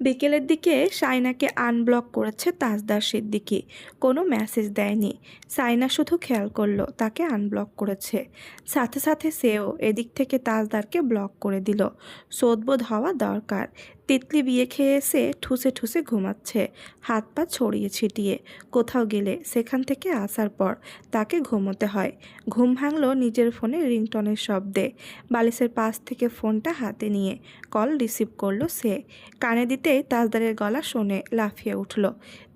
বিকেলের দিকে সাইনাকে আনব্লক করেছে তাজদার সিদ্দিকী। কোনো মেসেজ দেয়নি। সাইনা শুধু খেয়াল করলো তাকে আনব্লক করেছে। সাথে সাথে সেও এদিক থেকে তাজদারকে ব্লক করে দিল। সোদবোধ হওয়া দরকার। তিতলি বিয়ে খেয়ে এসে ঠুসে ঠুসে ঘুমাচ্ছে, হাত পা ছড়িয়ে ছিটিয়ে। কোথাও গেলে সেখান থেকে আসার পর তাকে ঘুমোতে হয়। ঘুম ভাঙলো নিজের ফোনে রিংটনের শব্দে। বালিশের পাশ থেকে ফোনটা হাতে নিয়ে কল রিসিভ করলো সে। কানে দিতেই তাজদারের গলা শুনে লাফিয়ে উঠল।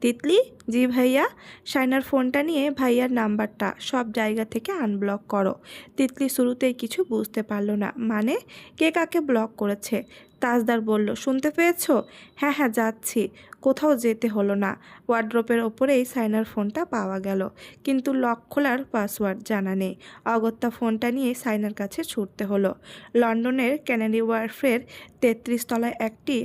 তিতলি, জি ভাইয়া। সাইনার ফোনটা নিয়ে ভাইয়ার নাম্বারটা সব জায়গা থেকে আনব্লক করো। তিতলি শুরুতেই কিছু বুঝতে পারল না, মানে কে কাকে ব্লক করেছে। তাজদার বলল, শুনতে পেয়েছো? হ্যাঁ হ্যাঁ, যাচ্ছি। কোথাও যেতে হলো না। ওয়ার্ড্রোপের ওপরেই সাইনার ফোনটা পাওয়া গেল, কিন্তু লক খোলার পাসওয়ার্ড জানা নেই। অগত্যা ফোনটা নিয়ে সাইনার কাছে ছুটতে হলো। লন্ডনের ক্যানারি ওয়ার্ফের ৩৩ তলায় একটি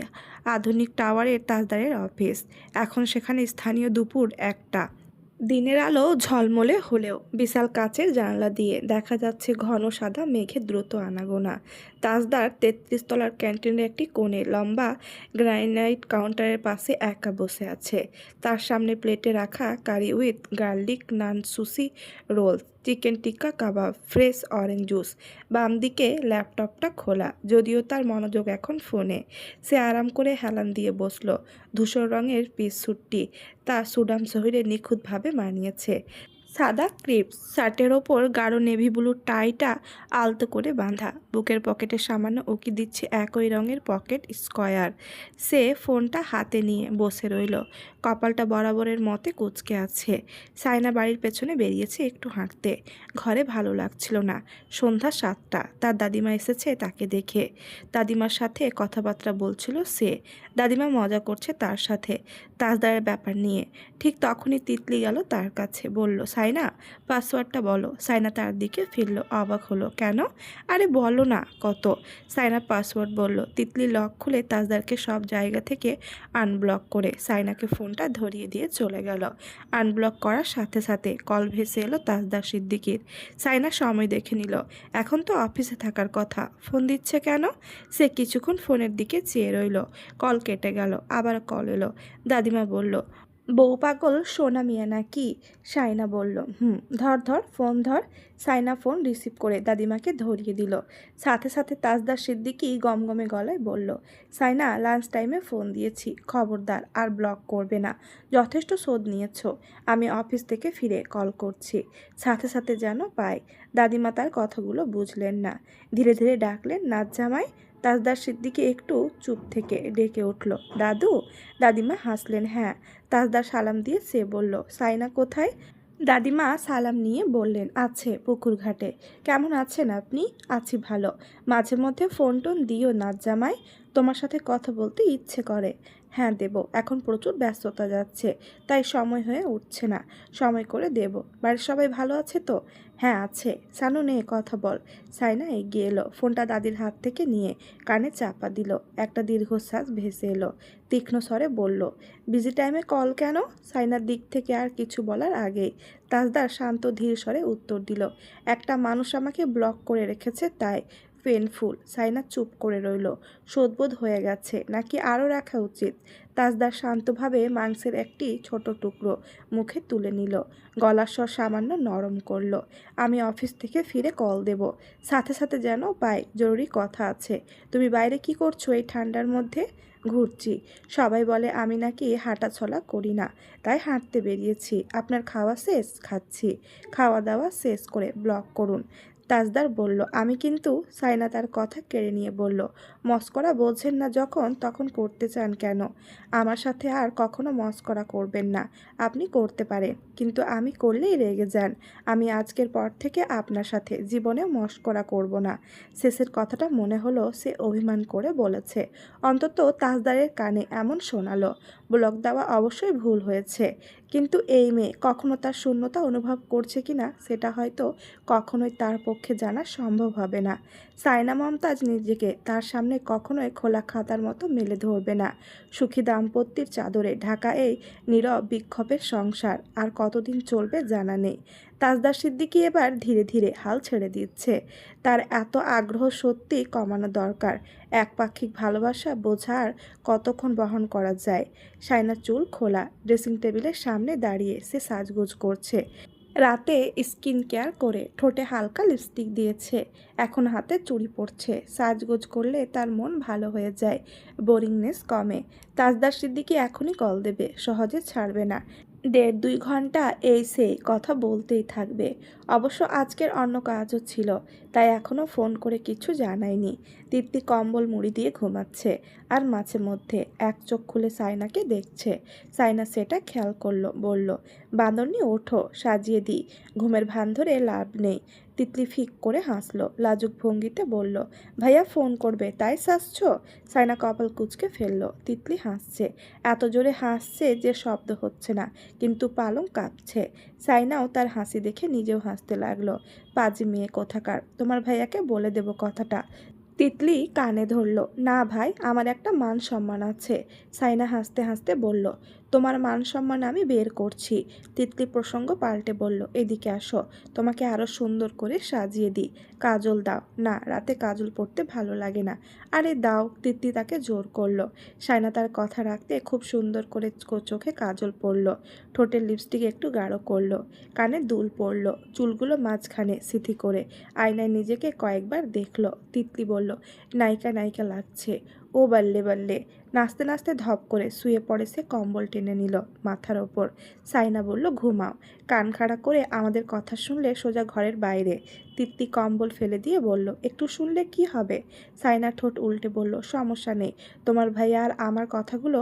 আধুনিক টাওয়ারের তাজদারের অফিস। এখন সেখানে স্থানীয় দুপুর ১টা। দিনের আলো ঝলমলে হলেও বিশাল কাচের জানালা দিয়ে দেখা যাচ্ছে ঘন সাদা মেঘের দ্রুত আনাগোনা। তাজদার ৩৩ তলার ক্যান্টিনের একটি কোণে লম্বা গ্রানাইট কাউন্টারের পাশে একা বসে আছে। তার সামনে প্লেটে রাখা curry with garlic naan, sushi roll, chicken tikka kebab, fresh orange juice. বাম দিকে ল্যাপটপটা খোলা, যদিও তার মনোযোগ এখন ফোনে। সে আরাম করে হেলান দিয়ে বসল। ধূসর রঙের পিস স্যুটটি তা সুডাম শহরে নিখুঁতভাবে মানিয়েছে। সাদা ক্রিপস শার্টের ওপর গাঢ় নেভি ব্লু টাইটা আলতো করে বাঁধা। বুকের পকেটে সামান্য উকি দিচ্ছে একই রঙের পকেট স্কয়ার। সে ফোনটা হাতে নিয়ে বসে রইল। কপালটা বরাবরের মতে কুঁচকে আছে। সাইনা বাড়ির পেছনে বেরিয়েছে একটু হাঁটতে। ঘরে ভালো লাগছিল না। সন্ধ্যা ৭টা। তার দাদিমা এসেছে তাকে দেখে। দাদিমার সাথে কথাবার্তা বলছিল সে। দাদিমা মজা করছে তার সাথে তাজদারের ব্যাপার নিয়ে। ঠিক তখনই তিতলি গেল তার কাছে, বলল, সাইনা, পাসওয়ার্ডটা বলো। সাইনা তার দিকে ফিরল, অবাক হলো। কেন? আরে বলো না। কত? সাইনা পাসওয়ার্ড বলল। তিতলি লক খুলে তাজদারকে সব জায়গা থেকে আনব্লক করে সাইনাকে ফোনটা ধরিয়ে দিয়ে চলে গেল। আনব্লক করার সাথে সাথে কল ভেসে এলো তাজদার সিদ্দিকীর। সাইনা সময় দেখে নিল। এখন তো অফিসে থাকার কথা, ফোন দিচ্ছে কেন? সে কিছুক্ষণ ফোনের দিকে চেয়ে রইল। কল কেটে গেল, আবার কল এলো। দাদিমা বলল, বউ পাগল সোনা মিয়া নাকি? সাইনা বলল, ধর ধর, ফোন ধর। সাইনা ফোন রিসিভ করে দাদিমাকে ধরিয়ে দিল। সাথে সাথে তাজদার সিদ্দিকী গমগমে গলায় বলল, সাইনা, লাঞ্চ টাইমে ফোন দিয়েছি, খবরদার আর ব্লক করবে না। যথেষ্ট শোধ নিয়েছ। আমি অফিস থেকে ফিরে কল করছি। সাথে সাথে যেন পাই। দাদিমা তার কথাগুলো বুঝলেন না। ধীরে ধীরে ডাকলেন, নাচ জামাই। তাজদার সিদ্দিকী একটু চুপ থেকে ডেকে উঠল, দাদু। দাদিমা হাসলেন। হ্যাঁ। তাজদার সালাম দিয়ে সে বলল, সাইনা কোথায়? দাদিমা সালাম নিয়ে বললেন, আছে পুকুর ঘাটে। কেমন আছেন আপনি? আছি ভালো। মাঝে মধ্যে ফোন টোন দিও নাচ জামাই, তোমার সাথে কথা বলতে ইচ্ছে করে। হ্যাঁ দেব, এখন প্রচুর ব্যস্ততা যাচ্ছে, তাই সময় হয়ে উঠছে না। সময় করে দেব। বাড়ির সবাই ভালো আছে তো? হ্যাঁ আছে। সানু, নে কথা বল। সাইনা এগিয়ে এলো, ফোনটা দাদির হাত থেকে নিয়ে কানে চাপা দিল। একটা দীর্ঘশ্বাস ভেসে এলো। তীক্ষ্ণ স্বরে বলল, বিজি টাইমে কল কেন? সাইনার দিক থেকে আর কিছু বলার আগেই তাজদার শান্ত ধীর স্বরে উত্তর দিল, একটা মানুষ আমাকে ব্লক করে রেখেছে, তাই। পেনফুল। সাইনা চুপ করে রইল। শোধবোধ হয়ে গেছে নাকি আরও রাখা উচিত? তাজদার শান্তভাবে মাংসের একটি ছোট টুকরো মুখে তুলে নিল। গলার স্বর সামান্য নরম করল, আমি অফিস থেকে ফিরে কল দেব। সাথে সাথে যেন পাই, জরুরি কথা আছে। তুমি বাইরে কি করছো এই ঠান্ডার মধ্যে? ঘুরছি। সবাই বলে আমি নাকি হাঁটাচলা করি না, তাই হাঁটতে বেরিয়েছি। আপনার খাওয়া শেষ? খাচ্ছি। খাওয়া দাওয়া শেষ করে ব্লক করুন। তাজদার বলল, আমি কিন্তু। সাইনা তার কথা কেড়ে নিয়ে বলল, মস্করা বোঝেন না যখন তখন করতে চান কেন? আমার সাথে আর কখনো মস্করা করবেন না। আপনি করতে পারেন, কিন্তু আমি করলেই রেগে যান। আমি আজকের পর থেকে আপনার সাথে জীবনেও মস্করা করব না। শেষের কথাটা মনে হলো সে অভিমান করে বলেছে। অন্তত তাজদারের কানে এমন শোনালো। ব্লক দেওয়া অবশ্যই ভুল হয়েছে, কিন্তু এই মেয়ে কখনো তার শূন্যতা অনুভব করছে কিনা সেটা হয়তো কখনোই তার পক্ষে জানা সম্ভব হবে না। সাইনা মমতাজ নিজেকে তার সামনে কখনোই খোলা খাতার মতো মেলে ধরবে না। সুখী দাম্পত্যের চাদরে ঢাকা এই নীরব বিক্ষোভের সংসার আর কতদিন চলবে জানা নেই। তাজদার সিদ্দিকী এবার ধীরে ধীরে হাল ছেড়ে দিচ্ছে। তার এত আগ্রহ সত্যি কমানো দরকার। একপাক্ষিক ভালোবাসা বোঝা আর কতক্ষণ বহন করা যায়। শায়নার চুল খোলা, ড্রেসিং টেবিলের সামনে দাঁড়িয়ে সে সাজগোজ করছে। রাতে স্কিন কেয়ার করে ঠোঁটে হালকা লিপস্টিক দিয়েছে, এখন হাতে চুড়ি পরছে। সাজগোজ করলে তার মন ভালো হয়ে যায়, বোরিংনেস কমে। তাজদার সিদ্দিকী এখনই কল দেবে, সহজে ছাড়বে না। 1.5-2 ঘন্টা এই সেই কথা বলতেই থাকবে। অবশ্য আজকের অন্য কাজও ছিল, তাই এখনও ফোন করে কিছু জানায়নি। তৃপ্তি কম্বল মুড়ি দিয়ে ঘুমাচ্ছে আর মাঝে মধ্যে এক চোখ খুলে সাইনাকে দেখছে। সাইনা সেটা খেয়াল করলো, বলল, বাঁদরনি ওঠো, সাজিয়ে দিই। ঘুমের ভান ধরে লাভ নেই। তিতলি ফিক করে হাসলো, লাজুক ভঙ্গিতে বলল, ভাইয়া ফোন করবে তাই সাজছ? সাইনা কপাল কুঁচকে ফেললো। তিতলি হাসছে, এত জোরে হাসছে যে শব্দ হচ্ছে না, কিন্তু পালং কাঁপছে। সাইনাও তার হাসি দেখে নিজেও হাসতে লাগলো। পাজি মেয়ে কোথাকার, তোমার ভাইয়াকে বলে দেব কথাটা। তিতলি কানে ধরল, না ভাই, আমার একটা মান সম্মান আছে। সাইনা হাসতে হাসতে বলল, তোমার মান সম্মান আমি বের করছি। তিতলি প্রসঙ্গ পাল্টে বলল, এদিকে আসো, তোমাকে আরো সুন্দর করে সাজিয়ে দিই। কাজল দাও। না, রাতে কাজল পরতে ভালো লাগে না। আরে দাও। তিতলি তাকে জোর করলো। সাইনা তার কথা রাখতে খুব সুন্দর করে চোখে কাজল পরল, ঠোঁটের লিপস্টিক একটু গাঢ় করলো, কানে দুল পরল, চুলগুলো মাঝখানে সিথি করে আয়নায় নিজেকে কয়েকবার দেখলো। তিতলি বলল, নায়িকা নায়িকা লাগছে। ও বাল্লে বাল্লে। নাচতে নাচতে ধপ করে শুয়ে পড়ে সে, কম্বল টেনে নিল মাথার ওপর। সাইনা বলল, ঘুমাও। কান খাড়া করে আমাদের কথা শুনলে সোজা ঘরের বাইরে। তিতলি কম্বল ফেলে দিয়ে বলল, একটু শুনলে কি হবে? সাইনা ঠোঁট উল্টে বলল, সমস্যা নেই, তোমার ভাইয়া আর আমার কথাগুলো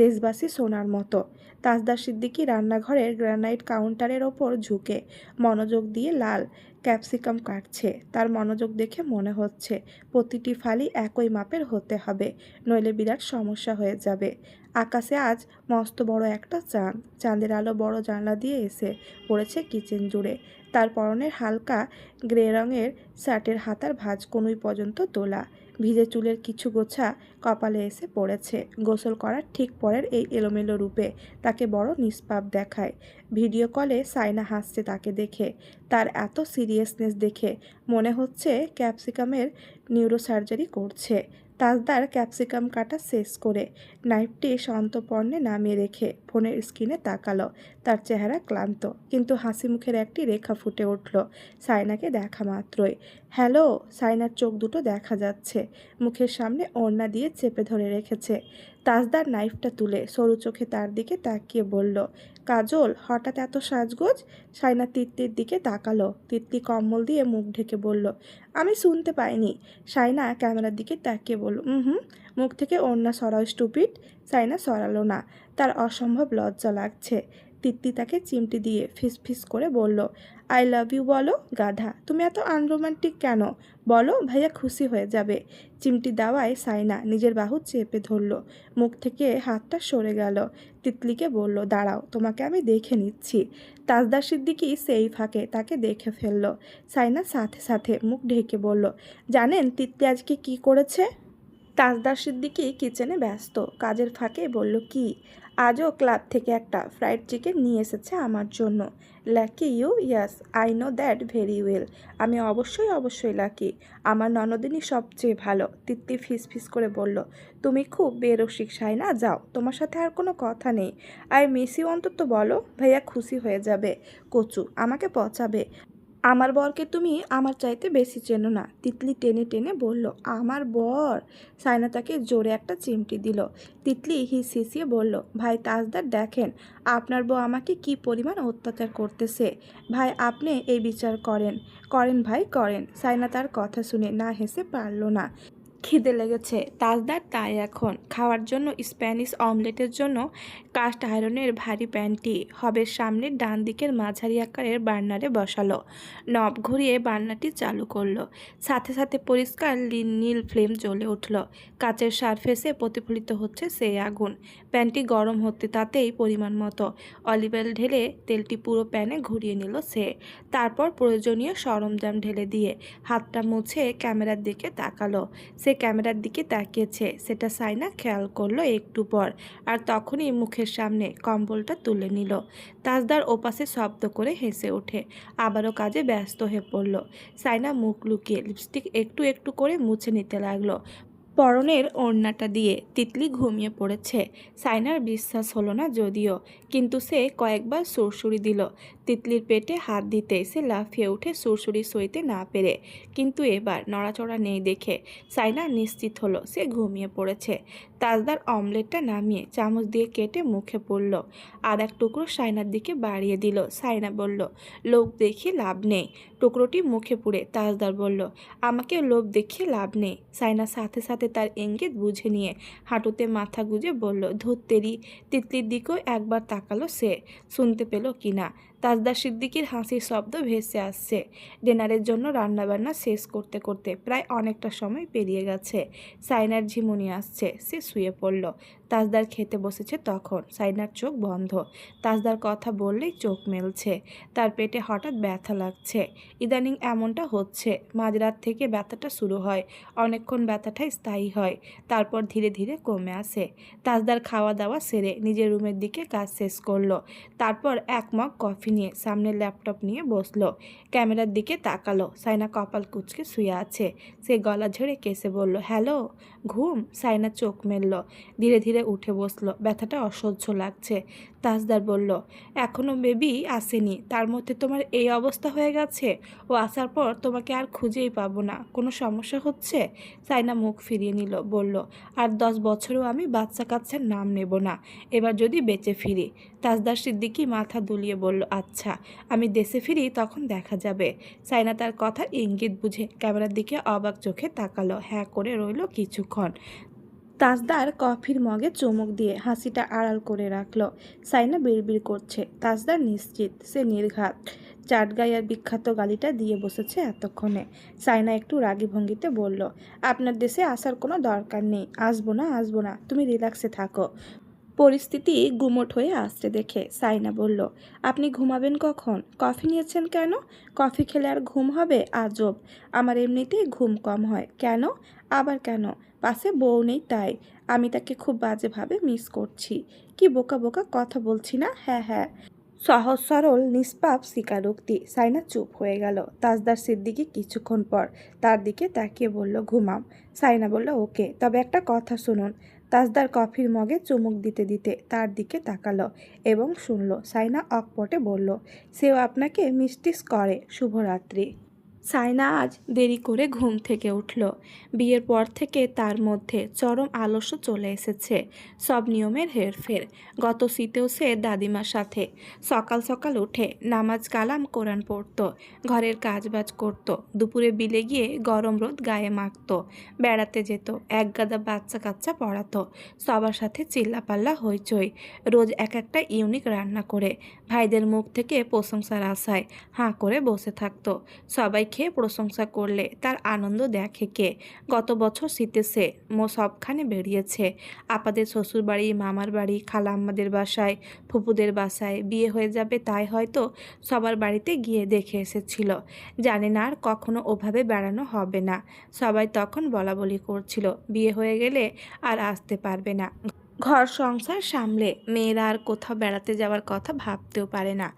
দেশবাসী শোনার মতো। তাজদার সিদ্দিকী রান্নাঘরের গ্রানাইট কাউন্টারের ওপর ঝুঁকে মনোযোগ দিয়ে লাল ক্যাপসিকাম কাটছে। তার মনোযোগ দেখে মনে হচ্ছে প্রতিটি ফালি একই মাপের হতে হবে, নইলে বিরাট সমস্যা হয়ে যাবে। আকাশে আজ মস্ত বড় একটা চাঁদ। চাঁদের আলো বড় জানলা দিয়ে এসে পড়েছে কিচেন জুড়ে। তার পরনের হালকা গ্রে রঙের শার্টের হাতার ভাঁজ কনুই পর্যন্ত তোলা, ভিজে চুলের কিছু গোছা কপালে এসে পড়েছে। গোসল করার ঠিক পরের এই এলোমেলো রূপে তাকে বড় নিষ্পাপ দেখায়। ভিডিও কলে সাইনা হাসছে তাকে দেখে। তার এত সিরিয়াসনেস দেখে মনে হচ্ছে ক্যাপসিকামের নিউরোসার্জারি করছে। তাজদার ক্যাপসিকাম কাটা শেষ করে নাইফটি সন্তর্পণে নামিয়ে রেখে ফোনের স্ক্রিনে তাকালো। তার চেহারা ক্লান্ত, কিন্তু হাসি মুখের একটি রেখা ফুটে উঠল সাইনাকে দেখা মাত্রই। হ্যালো। সাইনার চোখ দুটো দেখা যাচ্ছে, মুখের সামনে ওড়না দিয়ে চেপে ধরে রেখেছে। তাজদার নাইফটা তুলে সরু চোখে তার দিকে তাকিয়ে বলল, কাজল, হঠাৎ এত সাজগোজ? সাইনা তিতলির দিকে তাকালো। তিতলি কম্বল দিয়ে মুখ ঢেকে বলল, আমি শুনতে পাইনি। সাইনা ক্যামেরার দিকে তাকিয়ে বলল, হুম, মুখ থেকে ওড়না সরাও স্টুপিড। সাইনা সরালো না, তার অসম্ভব লজ্জা লাগছে। তিতলি তাকে চিমটি দিয়ে ফিস করে বলল, আই লাভ ইউ বলো, গাধা। তুমি এত আনরোমান্টিক কেন? বলো, ভাইয়া খুশি হয়ে যাবে। চিমটি দেওয়ায় সাইনা নিজের বাহু চেপে ধরল, মুখ থেকে হাতটা সরে গেল। তিতলিকে বলল, দাঁড়াও, তোমাকে আমি দেখে নিচ্ছি। তাজদার সিদ্দিকী সেই ফাঁকে তাকে দেখে ফেলল। সাইনা সাথে সাথে মুখ ঢেকে বলল, জানেন তিতলি আজকে কি করেছে? তাজদার সিদ্দিকী কিচেনে ব্যস্ত, কাজের ফাঁকে বলল, কি? আজও ক্লাব থেকে একটা ফ্রাইড চিকেন নিয়ে এসেছে আমার জন্য। Lucky you. Yes, I know that very well. আমি অবশ্যই লাকি। আমার ননদিনী সবচেয়ে ভালো। তিতলি ফিস করে বলল, তুমি খুব বেরসিক সাইনা, যাও, তোমার সাথে আর কোনো কথা নেই। আই মিস ইউ অন্তত বলো, ভাইয়া খুশি হয়ে যাবে। কচু, আমাকে পচাবে। আমার বরকে তুমি আমার চাইতে বেশি চেনো না। তিতলি টেনে টেনে বলল, আমার বর? সাইনা তাকে জোরে একটা চিমটি দিল। তিতলি হিসিয়ে বলল, ভাই তাজদার, দেখেন আপনার বউ আমাকে কি পরিমাণ অত্যাচার করতেছে। ভাই আপনি এই বিচার করেন ভাই করেন। সাইনা তার কথা শুনে না হেসে পারল না। খিদে লেগেছে তাজদার, তাই এখন খাওয়ার জন্য স্প্যানিশ অমলেটের জন্য কাস্ট আয়রনের ভারী প্যানটি হবের সামনের ডান দিকের মাঝারি আকারের বার্নারে বসালো। নব ঘুরিয়ে বার্নারটি চালু করলো। সাথে সাথে পরিষ্কার নীল ফ্লেম জ্বলে উঠল। কাচের সারফেসে প্রতিফলিত হচ্ছে সেই আগুন। প্যানটি গরম হতে তাতেই পরিমাণ মতো অলিভ অয়েল ঢেলে তেলটি পুরো প্যানে ঘুরিয়ে নিল সে। তারপর প্রয়োজনীয় সরঞ্জাম ঢেলে দিয়ে হাতটা মুছে ক্যামেরার দিকে তাকালো। সে ক্যামেরার দিকে তাকিয়েছে, সেটা সাইনা খেয়াল করলো একটু পর, আর তখনই মুখের সামনে কম্বলটা তুলে নিল। তাজদার ওপাশে শব্দ করে হেসে ওঠে, আবারও কাজে ব্যস্ত হয়ে পড়ল। সাইনা মুখ লুকিয়ে লিপস্টিক একটু একটু করে মুছে নিতে লাগলো। পরনের ওড়নাটা দিয়ে তিতলি ঘুমিয়ে পড়েছে। সাইনার বিশ্বাস হলো না যদিও, কিন্তু সে কয়েকবার সুরসুরি দিল। তিতলির পেটে হাত দিতে সে লাফিয়ে উঠে সুরসুরি সইতে না পেরে, কিন্তু এবার নড়াচড়া নেই দেখে সাইনা নিশ্চিত হলো সে ঘুমিয়ে পড়েছে। তাজদার অমলেটটা নামিয়ে চামচ দিয়ে কেটে মুখে পড়ল, আর এক টুকরো সাইনার দিকে বাড়িয়ে দিল। সাইনা বলল, লোভ দেখিয়ে লাভ নেই। টুকরোটি মুখে পুড়ে তাজদার বলল, আমাকে লোভ দেখিয়ে লাভ নেই। সাইনা সাথে সাথে তার ইঙ্গিত বুঝে নিয়ে হাঁটুতে মাথা গুজে বলল, ধুত্তেরি। তিতলির দিকেও একবার তাকালো সে, শুনতে পেল কিনা তাজদার সিদ্দিকীর হাসির শব্দ ভেসে আসছে। ডিনারের জন্য রান্নাবান্না শেষ করতে করতে প্রায় অনেকটা সময় পেরিয়ে গেছে। সাইনার ঝিমুনি আসছে, সে শুয়ে পড়ল। তাজদার খেতে বসেছে তখন। সাইনার চোখ বন্ধ। তাজদার কথা বললেই চোখ মেলছে। তার পেটে হঠাৎ ব্যথা লাগছে। ইদানিং এমনটা হচ্ছে, মাঝরাত থেকে ব্যথাটা শুরু হয়, অনেকক্ষণ ব্যথাটা স্থায়ী হয়, তারপর ধীরে ধীরে কমে আসে। তাজদার খাওয়া দাওয়া সেরে নিজের রুমের দিকে কাজ শেষ করলো। তারপর এক মগ কফি নিয়ে সামনে ল্যাপটপ নিয়ে বসলো। ক্যামেরার দিকে তাকালো। সাইনা কপাল কুঁচকে শুয়ে আছে। সে গলা ঝেড়ে কেসে বলল, হ্যালো। ঘুম? সাইনা চোখ মেলল, ধীরে ধীরে উঠে বসলো। ব্যথাটা অসহ্য লাগছে। তাজদার বলল, এখনও বেবি আসেনি, তার মধ্যে তোমার এই অবস্থা হয়ে গেছে। ও আসার পর তোমাকে আর খুঁজেই পাবো না। কোনো সমস্যা হচ্ছে? সাইনা মুখ ফিরিয়ে নিল, বলল, আর 10 বছরেও আমি বাচ্চা কাচ্চার নাম নেব না, এবার যদি বেঁচে ফিরি। তাজদার সিদ্দিকী মাথা দুলিয়ে বলল, আচ্ছা, আমি দেশে ফিরি তখন দেখা যাবে। সাইনা তার কথার ইঙ্গিত বুঝে ক্যামেরার দিকে অবাক চোখে তাকালো। হ্যাঁ করে রইল কিছুক্ষণ। তাজদার কফির মগে চুমুক দিয়ে হাসিটা আড়াল করে রাখল। সাইনা বিড়বিড় করছে। তাজদার নিশ্চিত সে নির্ঘাত চাটগাঁইয়ার বিখ্যাত গালিটা দিয়ে বসেছে এতক্ষণে। সাইনা একটু রাগী ভঙ্গিতে বলল, আপনার দেশে আসার কোনো দরকার নেই। আসবো না, আসবো না, তুমি রিল্যাক্সে থাকো। পরিস্থিতি গুমোট হয়ে আসছে দেখে সাইনা বলল, আপনি ঘুমাবেন কখন? কফি নিয়েছেন কেন? কফি খেলে আর ঘুম হবে? আজব, আমার এমনিতেই ঘুম কম হয়। কেন? আবার কেন? পাশে বউ নেই তাই। আমি তাকে খুব বাজেভাবে মিস করছি। কি বোকা বোকা কথা বলছি না? হ্যাঁ হ্যাঁ। সহজ সরল নিষ্পাপ স্বীকারোক্তি। সাইনা চুপ হয়ে গেল। তাজদার সিদ্দিকী কিছুক্ষণ পর তার দিকে তাকিয়ে বলল, ঘুমাম। সাইনা বলল, ওকে, তবে একটা কথা শুনুন। তাজদার কফির মগে চুমুক দিতে দিতে তার দিকে তাকালো এবং শুনল। সাইনা অকপটে বলল, সেও আপনাকে মিসটিস করে। শুভরাত্রি। সাইনা আজ দেরি করে ঘুম থেকে উঠল। বিয়ের পর থেকে তার মধ্যে চরম আলস্য চলে এসেছে, সব নিয়মের হেরফের। গত শীতেও সে দাদিমার সাথে সকাল সকাল উঠে নামাজ কালাম কোরআন পড়তো, ঘরের কাজবাজ করত, দুপুরে বিলে গিয়ে গরম রোদ গায়ে মাখত, বেড়াতে যেত, এক গাদা বাচ্চা কাচ্চা পড়াতো, সবার সাথে চিল্লাপাল্লা হইচই, রোজ এক একটা ইউনিক রান্না করে ভাইদের মুখ থেকে প্রশংসার আশায় হাঁ করে বসে থাকতো। সবাই খেয়ে প্রশংসা করলে তার আনন্দ দেখে কে? গত বছর শীতে সে সবখানে বেরিয়েছে, আপাদের শ্বশুরবাড়ি, মামার বাড়ি, খালাম্মাদের বাসায়, ফুপুদের বাসায়। বিয়ে হয়ে যাবে তাই হয়তো সবার বাড়িতে গিয়ে দেখে এসেছিল। জানে না আর কখনো ওভাবে বেড়ানো হবে না। সবাই তখন বলাবলি করছিল বিয়ে হয়ে গেলে আর আসতে পারবে না। ঘর সংসার সামলে মেয়েরা আর কোথাও বেড়াতে যাওয়ার কথা ভাবতেও পারে না।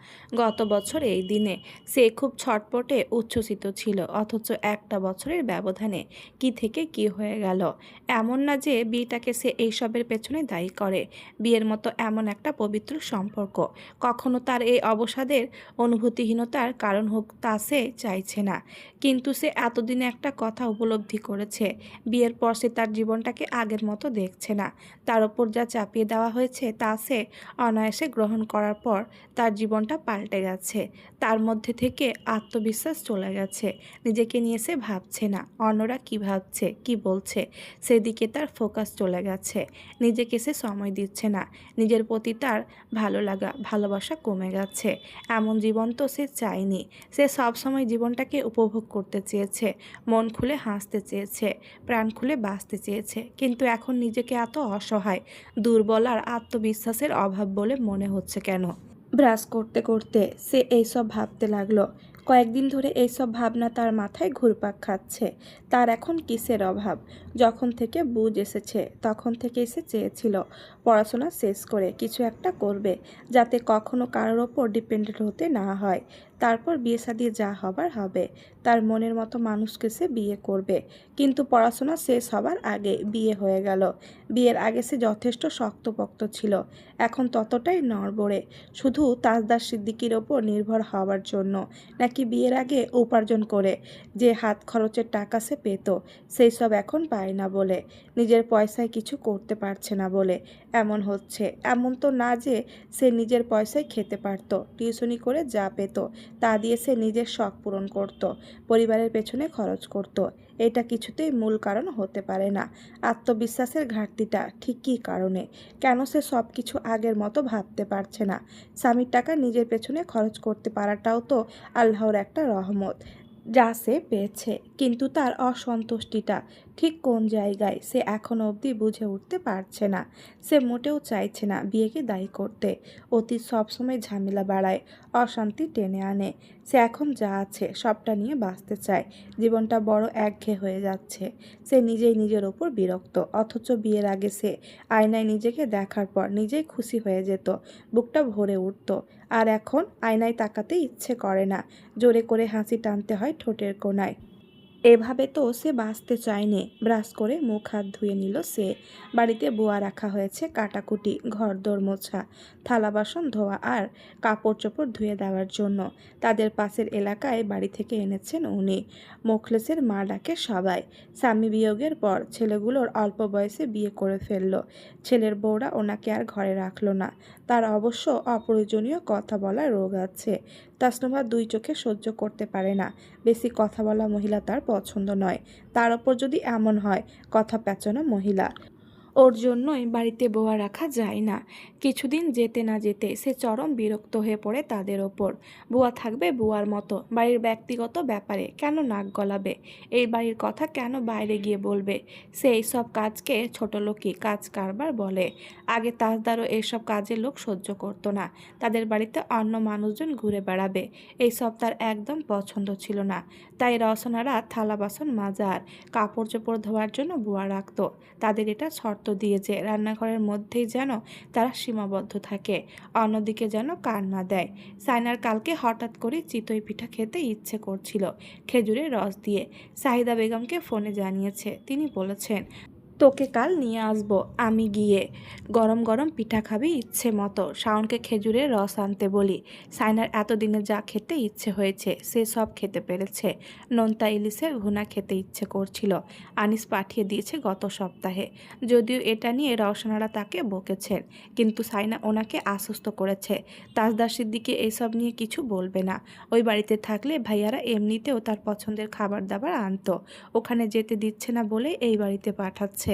গত বছর এই দিনে সে খুব ছটপটে উচ্ছ্বসিত ছিল, অথচ একটা বছরের ব্যবধানে কি থেকে কি হয়ে গেল। এমন না যে বিয়েটাকে সে এইসবের পেছনে দায়ী করে। বিয়ের মতো এমন একটা পবিত্র সম্পর্ক কখনো তার এই অবসাদের অনুভূতিহীনতার কারণ হোক তা সে চাইছে না। কিন্তু সে এতদিনে একটা কথা উপলব্ধি করেছে, বিয়ের পর সে তার জীবনটাকে আগের মতো দেখছে না। তার ওপর যা চাপিয়ে দেওয়া হয়েছে তা সে অনায়াসে গ্রহণ করার পর তার জীবনটা পাল্টে গেছে। তার মধ্যে থেকে আত্মবিশ্বাস চলে গেছে। নিজেকে নিয়ে সে ভাবছে না অন্যরা কি ভাবছে, কি বলছে, সেদিকে তার ফোকাস চলে গেছে। নিজেকে সে সময় দিচ্ছে না। নিজের প্রতি তার ভালো লাগা, ভালোবাসা কমে গেছে। এমন জীবন তো সে চায়নি। সে সবসময় জীবনটাকে উপভোগ করতে চেয়েছে, মন খুলে হাসতে চেয়েছে, প্রাণ খুলে বাঁচতে চেয়েছে। কিন্তু এখন নিজেকে এত অসহায়, দুর্বল আর আত্মবিশ্বাসের অভাব বলে মনে হচ্ছে কেন? ব্রাশ করতে করতে সে এইসব ভাবতে লাগলো। কয়েকদিন ধরে এইসব ভাবনা তার মাথায় ঘুরপাক খাচ্ছে। তার এখন কিসের অভাব? যখন থেকে বুঝ এসেছে তখন থেকেই সে চেয়েছিল পড়াশোনা শেষ করে কিছু একটা করবে, যাতে কখনো কারোর ওপর ডিপেন্ডেন্ট হতে না হয়। তারপর বিয়ে শাদী যা হবার হবে। তার মনের মতো মানুষকে সে বিয়ে করবে। কিন্তু পড়াশোনা শেষ হবার আগে বিয়ে হয়ে গেল। বিয়ের আগে সে যথেষ্ট শক্তপোক্ত ছিল, এখন ততটাই নড়বড়ে। শুধু তাজদার সিদ্দিকীর ওপর নির্ভর হওয়ার জন্য, নাকি বিয়ের আগে উপার্জন করে যে হাত খরচের টাকা সে পেত সেই সব এখন পায় না বলে, নিজের পয়সায় কিছু করতে পারছে না বলে এমন হচ্ছে। এমন তো না যে সে নিজের পয়সায় খেতে পারত, টিউশনি করে যা পেত তা দিয়ে সে নিজের শখ পূরণ করত, পরিবারের পেছনে খরচ করত। এটা কিছুতেই মূল কারণ হতে পারে না। আত্মবিশ্বাসের ঘাটতিটা ঠিক কী কারণে? কেন সে সব কিছু আগের মতো ভাবতে পারছে না? স্বামীর টাকা নিজের পেছনে খরচ করতে পারাটাও তো আল্লাহর একটা রহমত যা সে পেয়েছে। কিন্তু তার অসন্তুষ্টিটা ঠিক কোন জায়গায় সে এখনও অবধি বুঝে উঠতে পারছে না। সে মোটেও চাইছে না বিয়েকে দায়ী করতে। অতীত সবসময় ঝামেলা বাড়ায়, অশান্তি টেনে আনে। সে এখন যা আছে সবটা নিয়ে বাঁচতে চায়। জীবনটা বড় একঘেয়ে হয়ে যাচ্ছে। সে নিজেই নিজের ওপর বিরক্ত। অথচ বিয়ের আগে সে আয়নায় নিজেকে দেখার পর নিজেই খুশি হয়ে যেত, বুকটা ভরে উঠত। আর এখন আয়নায় তাকাতে ইচ্ছে করে না, জোরে করে হাসি টানতে হয় ঠোঁটের কোণায়। এভাবে তো সে বাঁচতে চায়নি। ব্রাশ করে মুখ হাত ধুয়ে নিল সে। বাড়িতে বোয়া রাখা হয়েছে, কাটাকুটি, ঘরদোর মোছা, থালা বাসন ধোয়া আর কাপড় চোপড় ধুয়ে দেওয়ার জন্য। তাদের পাশের এলাকায় বাড়ি থেকে এনেছেন উনি। মোখলেসের মা ডাকে সবাই। স্বামী বিয়োগের পর ছেলেগুলোর অল্প বয়সে বিয়ে করে ফেলল। ছেলের বউরা ওনাকে আর ঘরে রাখলো না। তার অবশ্য অপ্রয়োজনীয় কথা বলার রোগ আছে। তাসনুভা দুই চোখে সহ্য করতে পারে না। বেশি কথা বলা মহিলা তার পছন্দ নয়। তার ওপর যদি এমন হয় কথা পেঁচানো মহিলা, ওর জন্যই বাড়িতে বোয়া রাখা যায় না। কিছুদিন যেতে না যেতে সে চরম বিরক্ত হয়ে পড়ে তাদের ওপর। বুয়া থাকবে বুয়ার মতো, বাড়ির ব্যক্তিগত ব্যাপারে কেন নাক গলাবে? এই বাড়ির কথা কেন বাইরে গিয়ে বলবে? সে এইসব কাজকে ছোটলোকি কাজ কারবার বলে। আগে তাজদারও এইসব কাজের লোক সহ্য করতো না। তাদের বাড়িতে অন্য মানুষজন ঘুরে বেড়াবে, এইসব তার একদম পছন্দ ছিল না। তাই রওশনারা থালা বাসন মাজা আর কাপড় চোপড় ধোয়ার জন্য বুয়া রাখতো। তাদের এটা শর্ত দিয়েছে রান্নাঘরের মধ্যেই যেন তারা সীমাবদ্ধ থাকে, অন্যদিকে যেন কান না দেয়। সাইনার কালকে হঠাৎ করে চিতই পিঠা খেতে ইচ্ছে করছিল খেজুরের রস দিয়ে। সাহিদা বেগমকে ফোনে জানিয়েছে। তিনি বলেছেন, তোকে কাল নিয়ে আসবো আমি গিয়ে। গরম গরম পিঠা খাবি ইচ্ছে মতো। শাওনকে খেজুরের রস আনতে বলি। সাইনার এতদিনে যা খেতে ইচ্ছে হয়েছে সে সব খেতে পেরেছে। নোনতা ইলিশের ভুনা খেতে ইচ্ছে করছিল। আনিস পাঠিয়ে দিয়েছে গত সপ্তাহে। যদিও এটা নিয়ে রওশনারা তাকে বকেছেন, কিন্তু সাইনা ওনাকে আশ্বস্ত করেছে তাজদার সিদ্দিকী এইসব নিয়ে কিছু বলবে না। ওই বাড়িতে থাকলে ভাইয়ারা এমনিতেও তার পছন্দের খাবার দাবার আনতো। ওখানে যেতে দিচ্ছে না বলে এই বাড়িতে পাঠাচ্ছে।